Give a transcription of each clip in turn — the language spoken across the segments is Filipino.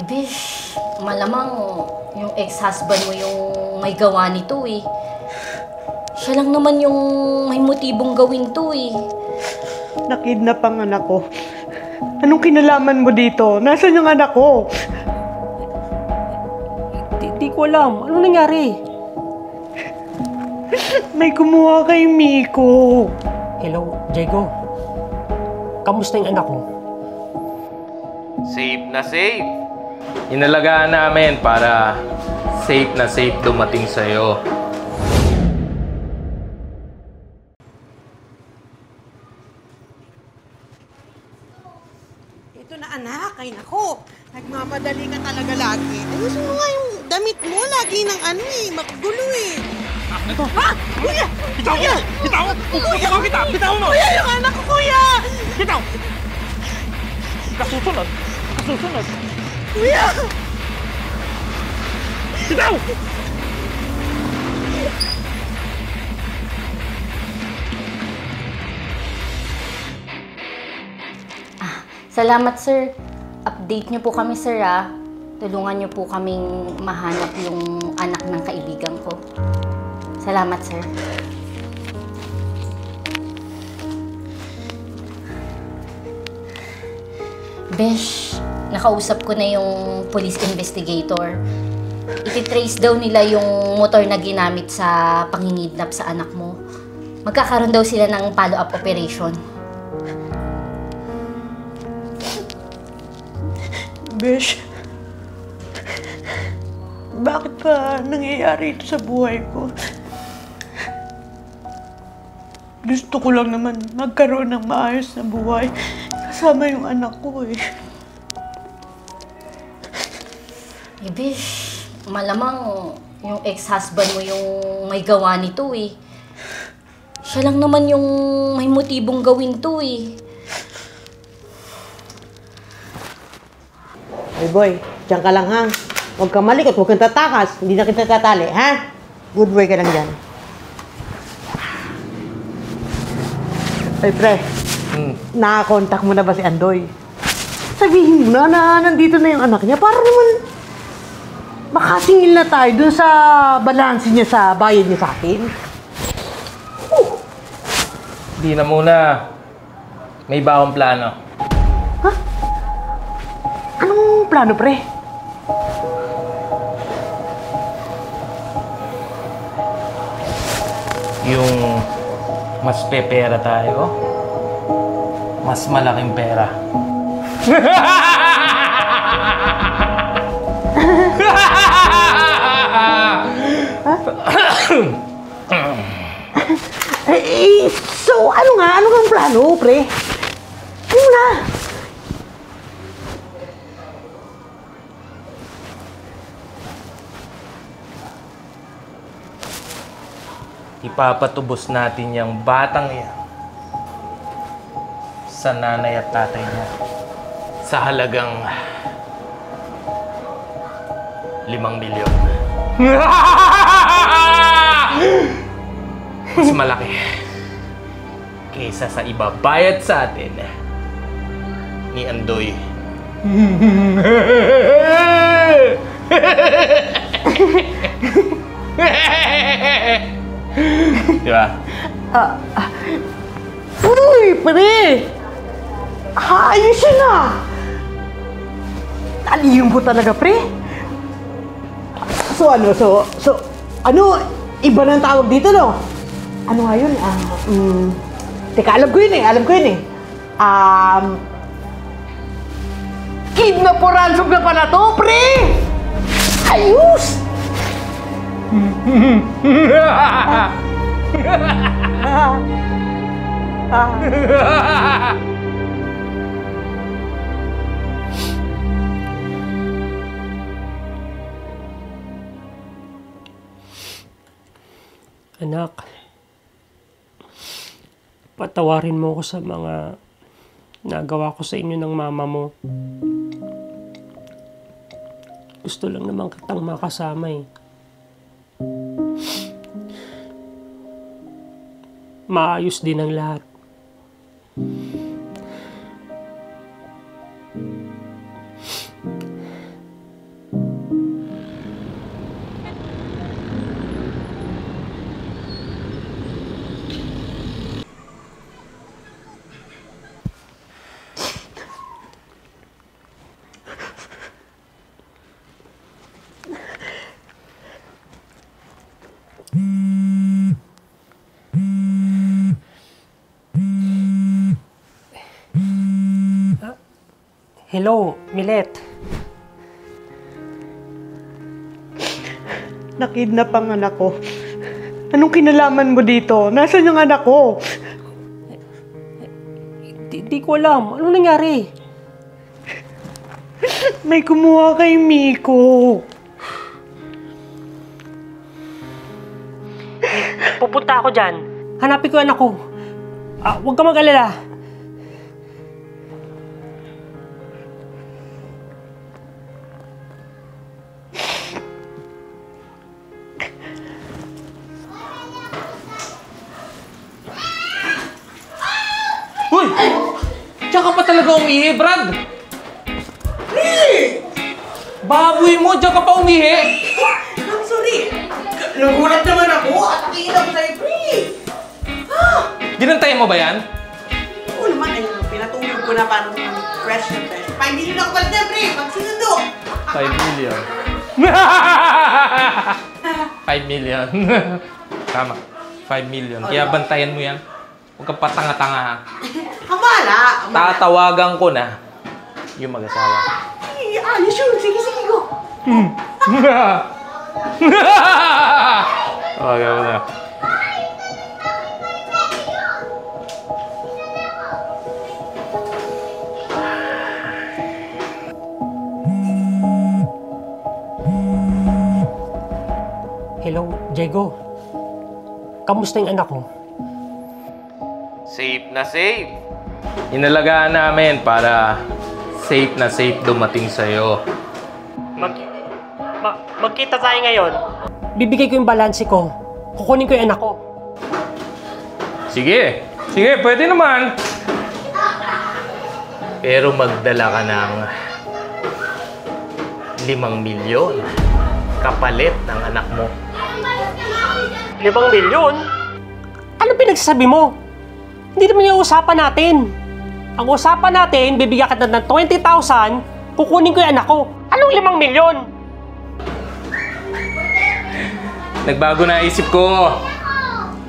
Bish, malamang yung ex-husband mo yung may gawa nito eh. Siya lang naman yung may motibong gawin to eh. Nakidnap ang anak ko. Anong kinalaman mo dito? Nasaan yung anak ko? Di ko alam. Anong nangyari? May kumuha kay Miko. Hello, Diego. Kamusta yung anak ko? Safe na safe. Inalagaan namin para safe na safe dumating sa'yo. Ito na anak, ay nako. Nagmamadali ka talaga lagi. Ayusin mo nga yung damit mo. Lagi ng magulo eh. Ito. Ha? Kuya! Bitaw! Kuya! Bitaw! Bitaw kita! Bitaw mo! Kuya, yung anak ko, kuya! Bitaw! Kasusunod! Kasusunod! Kuya! Bitaw! Salamat sir. Update niyo po kami sir ah. Tulungan niyo po kaming mahanap yung anak ng kaibigan ko. Salamat sir. Besh, nakausap ko na yung police investigator. Ititrace daw nila yung motor na ginamit sa pangingidnap sa anak mo. Magkakaroon daw sila ng follow-up operation. Besh, bakit pa nangyayari ito sa buhay ko? Gusto ko lang naman magkaroon ng maayos na buhay kasama yung anak ko eh. Bish, malamang yung ex-husband mo yung may gawa nito eh. Siya lang naman yung may motibong gawin to eh. Hey boy, diyan ka lang ha. Huwag kang malikot, huwag kang tatakas. Hindi na kita tatali, ha? Good boy ka lang dyan. Ay pre, nakakontak mo na ba si Andoy? Sabihin mo na nandito na yung anak niya para naman makasingil na tayo dun sa balanse niya sa bayad niya sa atin. Di na muna. May iba akong plano. Anong plano pre? Yung mas pepera tayo, mas malaking pera. So ano nga? Ano kang plano pre? Ano mo na? Ipapatubos natin yung batang yan sa nanay at tatay niya sa halagang 5 milyon. Mas malaki kaysa sa ibabayad sa atin ni Andoy. Di ba? Uy, pre! Ayos yun ah! Taliyong po talaga, pre. So, ano, iba ng tawag dito, no? Ano nga yun? Teka, alam ko yun eh. Kidnap o ransom na pala to, pre! Ayos! Anak, patawarin mo ko sa mga nagawa ko sa inyo ng mama mo. Gusto lang naman kitang makasama eh. Maayos din ang lahat. Hello, Milet. Nakidnap ang anak ko. Anong kinalaman mo dito? Nasaan yung anak ko? Di ko alam. Ano nangyari? May kumuha kay Miko. Pupunta ako dyan. Hanapin ko yung anak ko. Huwag ka mag-alala. Uy! Diyan ka pa talaga umihi, Brad! Baboy mo, diyan ka pa umihi! I'm sorry. Nagulat naman ako at nakita ko sa'yo, pre. Ginantayan mo ba yan? Oo naman, ayun. Pinatulog ko na parang fresh na fresh. 5 million ako pala pre. Magsinundo. 5 million. 5 million. Tama. 5 million. Kaya bantayan mo yan. Huwag kang patanga-tanga ha. Kamala. Tatawagan ko na yung mag-asawa. Ay, ayos yun. Sige, sige, go. Tawagan mo na. Hello, Diego. Kamusta yung anak ko? Safe na safe. Inalagaan namin para safe na safe dumating sa'yo. Magkita tayo ngayon. Bibigay ko yung balanse ko. Kukunin ko yung anak ko. Sige. Sige, pwede naman. Pero magdala ka ng 5 milyon kapalit ng anak mo. 5 milyon? Ano pinagsasabi mo? Hindi naman yung usapan natin. Ang usapan natin, bibigyan ka ng 20,000, kukunin ko yung anak ko. Anong 5 milyon? Nagbago na isip ko.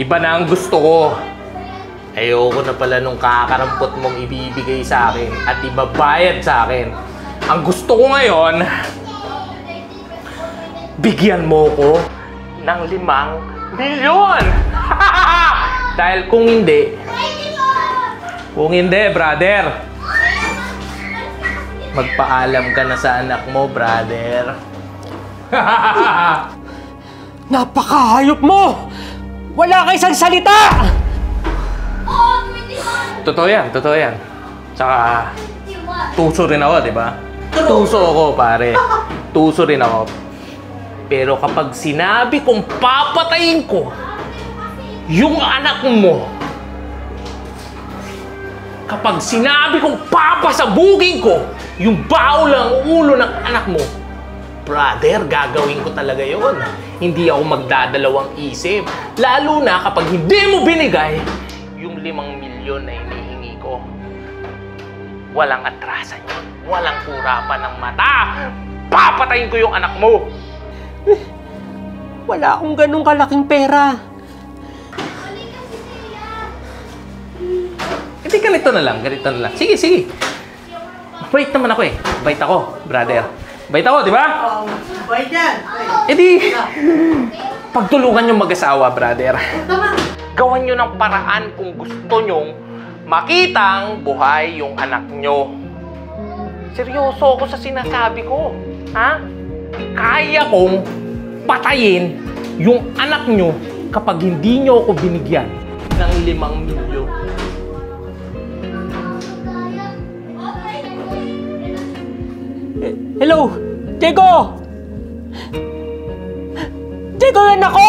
Iba na ang gusto ko. Ayoko na pala nung kakarampot mong ibibigay sa akin at ibabayad sa akin. Ang gusto ko ngayon, bigyan mo ko ng 5 milyon. Dahil kung hindi, brother, magpaalam ka na sa anak mo, brother. Napakahayop mo! Wala ka isang salita! Totoo yan, totoo yan. Tsaka, tuso rin ako, di ba? Tuso ako, pare. Tuso rin ako. Pero kapag sinabi kong papatayin ko yung anak mo, kapag sinabi kong papasabugin ko yung baul ng ulo ng anak mo, brother, gagawin ko talaga yun. Hindi ako magdadalawang isip. Lalo na kapag hindi mo binigay yung 5 milyon na hinihingi ko. Walang atrasan yun. Walang kurapan ng mata. Papatayin ko yung anak mo. Wala akong ganong kalaking pera. Hindi, ganito na lang. Ganito na lang. Sige, sige. Wait naman ako eh. Bait ako, brother. Bait ako, di ba? Bye dyan. E di, pagtulungan yung mag-asawa, brother. Gawan nyo ng paraan kung gusto nyong makitang buhay yung anak nyo. Seryoso ako sa sinasabi ko. Ha? Kaya kong patayin yung anak nyo kapag hindi nyo ako binigyan ng 5 milyon. Hello? Diego! Diego, yan ako!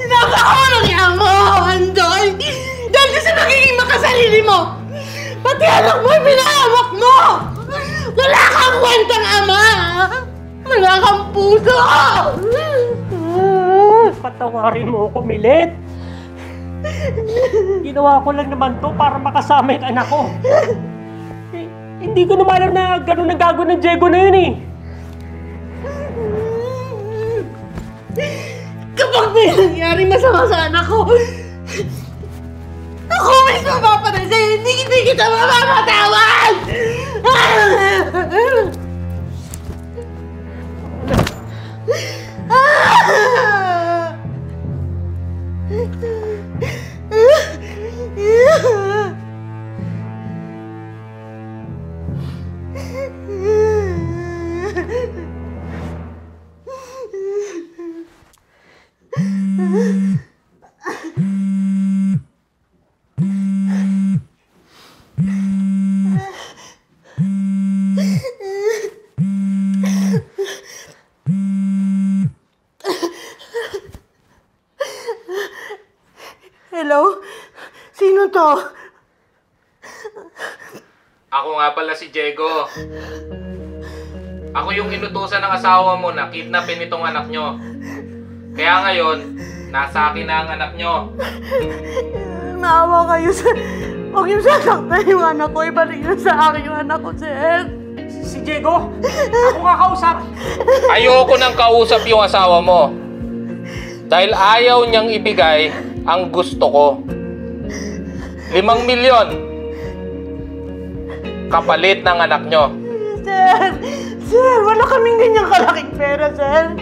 Nakakawalang niya mo, Andoy! Dahil sa magiging makasalili mo! Pati anak mo, pinahawak mo! Wala kang kwentang ama! Wala kang puso! Patawarin mo ako, Milet. Ginawa ko lang naman to para makasama yung anak ko. Hindi ko naman alam na gano'n ang gagawin ng Diego na yun eh. Kapag may nangyari masama sa anak ko, ako mismo papatay sa'yo, hindi kita mamamatawad! Hello? Sino to? Ako nga pala si Diego. Ako yung inutusan ng asawa mo na kidnapin itong anak nyo. Kaya ngayon, nasa akin na ang anak nyo. Naawa kayo sa... Huwag yung sasaktan yung anak ko. Ibalik na sa akin yung anak ko, sir. Si Diego, ako nga kausap. Ayoko nang kausap yung asawa mo. Dahil ayaw niyang ibigay ang gusto ko. 5 milyon. Kapalit ng anak nyo. Sir! Sir! Wala kaming ganyang kalaking pera, sir.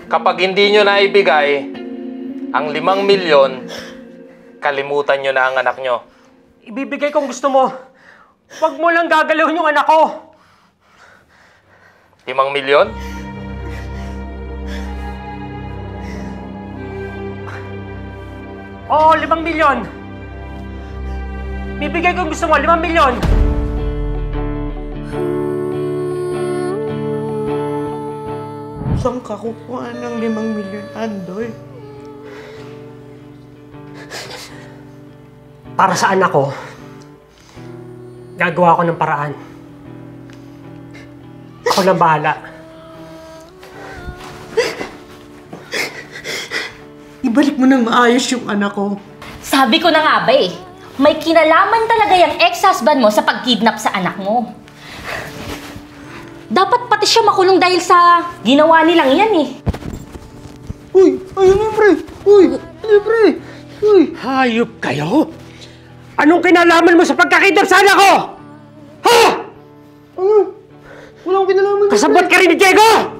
Kapag hindi nyo naibigay ang 5 milyon, kalimutan nyo na ang anak nyo. Ibibigay kung gusto mo. Huwag mo lang gagalawin yung anak ko. 5 milyon? Oo, 5 milyon. Bibigay kung gusto mo, 5 milyon. Saan ka kukuha ng 5 milyon, Andoy? Para sa anak ko, gagawa ko ng paraan. Ako lang bahala. Ibalik mo nang maayos yung anak ko. Sabi ko na nga ba eh, may kinalaman talaga yung ex-husband mo sa pag-kidnap sa anak mo. Dapat pati siya makulong dahil sa ginawa nilang yan eh. Uy! Ayun yung pre! Uy! Ayun pre! Uy! Hayop kayo? Anong kinalaman mo sa pagkakidnap sa anak ko? Ha? Ano? Wala akong kinalaman. Kasabot ka rin ni Diego!